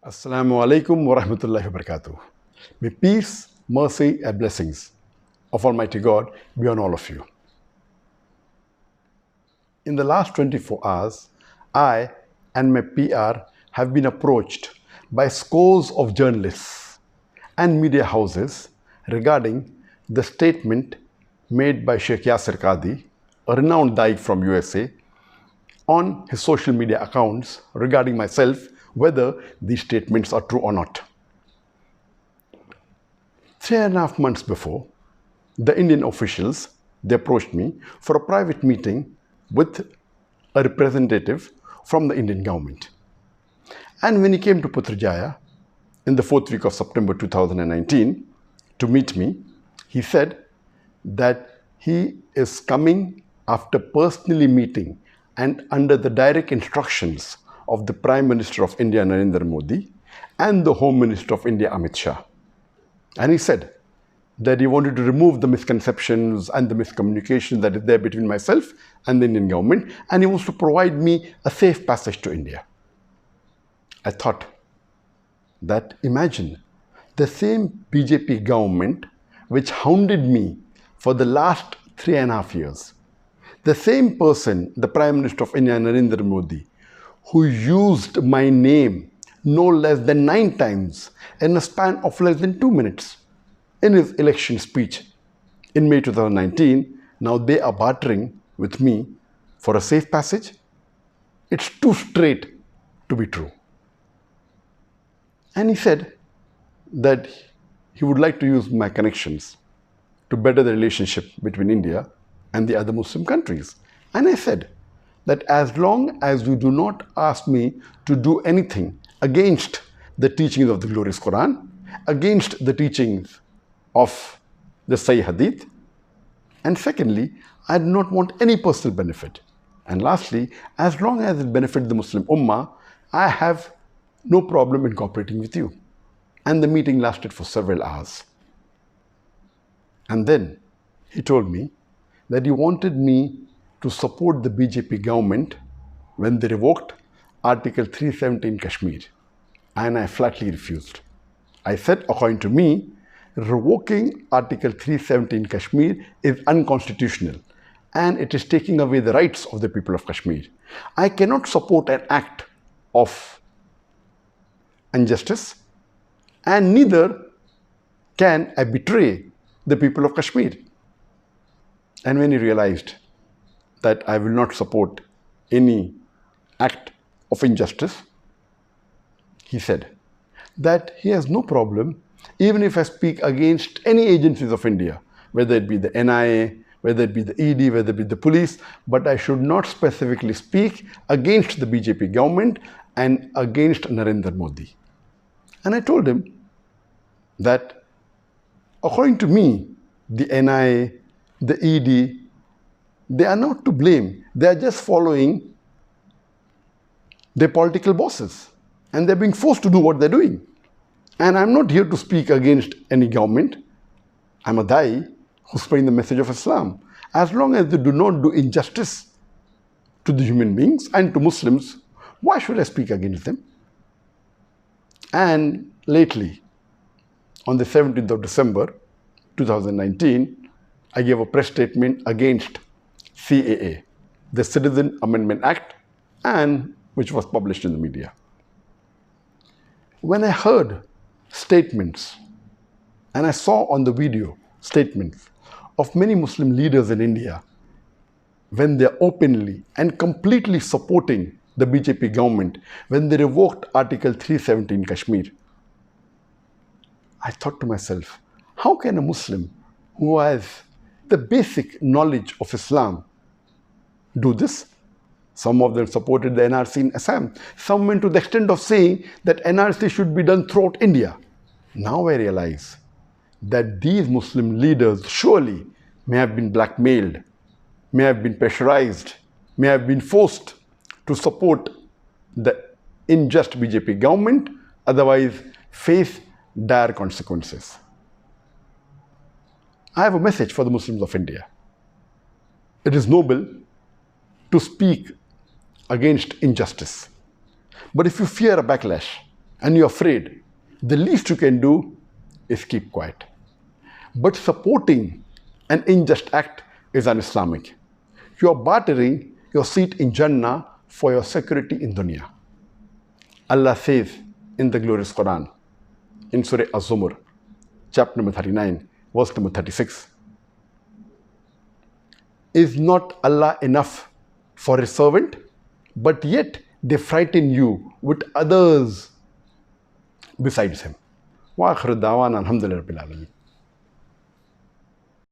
Assalamu alaikum wa rahmatullahi wa barakatuh. May peace, mercy, and blessings of Almighty God be on all of you. In the last 24 hours, I and my PR have been approached by scores of journalists and media houses regarding the statement made by Sheikh Yasir Qadhi, a renowned Daik from USA, on his social media accounts regarding myself, whether these statements are true or not. 3.5 months before, the Indian officials, they approached me for a private meeting with a representative from the Indian government. And when he came to Putrajaya in the 4th week of September 2019 to meet me, he said that he is coming after personally meeting and under the direct instructions of the Prime Minister of India, Narendra Modi, and the Home Minister of India, Amit Shah. And he said that he wanted to remove the misconceptions and the miscommunication that is there between myself and the Indian government, and he wants to provide me a safe passage to India. I thought that imagine the same BJP government which hounded me for the last 3.5 years, the same person, the Prime Minister of India, Narendra Modi, who used my name no less than 9 times in a span of less than 2 minutes in his election speech in May 2019, now they are bartering with me for a safe passage? It's too straight to be true. And he said that he would like to use my connections to better the relationship between India and the other Muslim countries. And I said that as long as you do not ask me to do anything against the teachings of the glorious Quran, against the teachings of the Sahih Hadith, and secondly, I do not want any personal benefit. And lastly, as long as it benefits the Muslim Ummah, I have no problem in cooperating with you. And the meeting lasted for several hours. And then he told me that he wanted me to support the BJP government when they revoked Article 370 in Kashmir. And I flatly refused. I said, according to me, revoking Article 370 in Kashmir is unconstitutional and it is taking away the rights of the people of Kashmir. I cannot support an act of injustice, and neither can I betray the people of Kashmir. And when he realized that I will not support any act of injustice, he said that he has no problem even if I speak against any agencies of India, whether it be the NIA, whether it be the ED, whether it be the police, but I should not specifically speak against the BJP government and against Narendra Modi. And I told him that according to me, the NIA, the ED, they are not to blame. They are just following their political bosses and they're being forced to do what they're doing. And I'm not here to speak against any government. I'm a Dai who's spreading the message of Islam. As long as they do not do injustice to the human beings and to Muslims, why should I speak against them? And lately, on the 17th of December 2019, I gave a press statement against CAA, the Citizen Amendment Act, and which was published in the media. When I heard statements and I saw on the video statements of many Muslim leaders in India when they're openly and completely supporting the BJP government when they revoked Article 370 in Kashmir, I thought to myself, how can a Muslim who has the basic knowledge of Islam do this? Some of them supported the NRC in Assam. Some went to the extent of saying that NRC should be done throughout India. Now I realize that these Muslim leaders surely may have been blackmailed, may have been pressurized, may have been forced to support the unjust BJP government, otherwise face dire consequences. I have a message for the Muslims of India. It is noble to speak against injustice. But if you fear a backlash, and you're afraid, the least you can do is keep quiet. But supporting an unjust act is un-Islamic. You are bartering your seat in Jannah for your security in dunya. Allah says in the glorious Quran, in Surah Az-Zumur, chapter number 39, verse number 36. Is not Allah enough for His servant? But yet they frighten you with others besides Him. Wa akhiru da'wana alhamdulillahi rabbil alamin.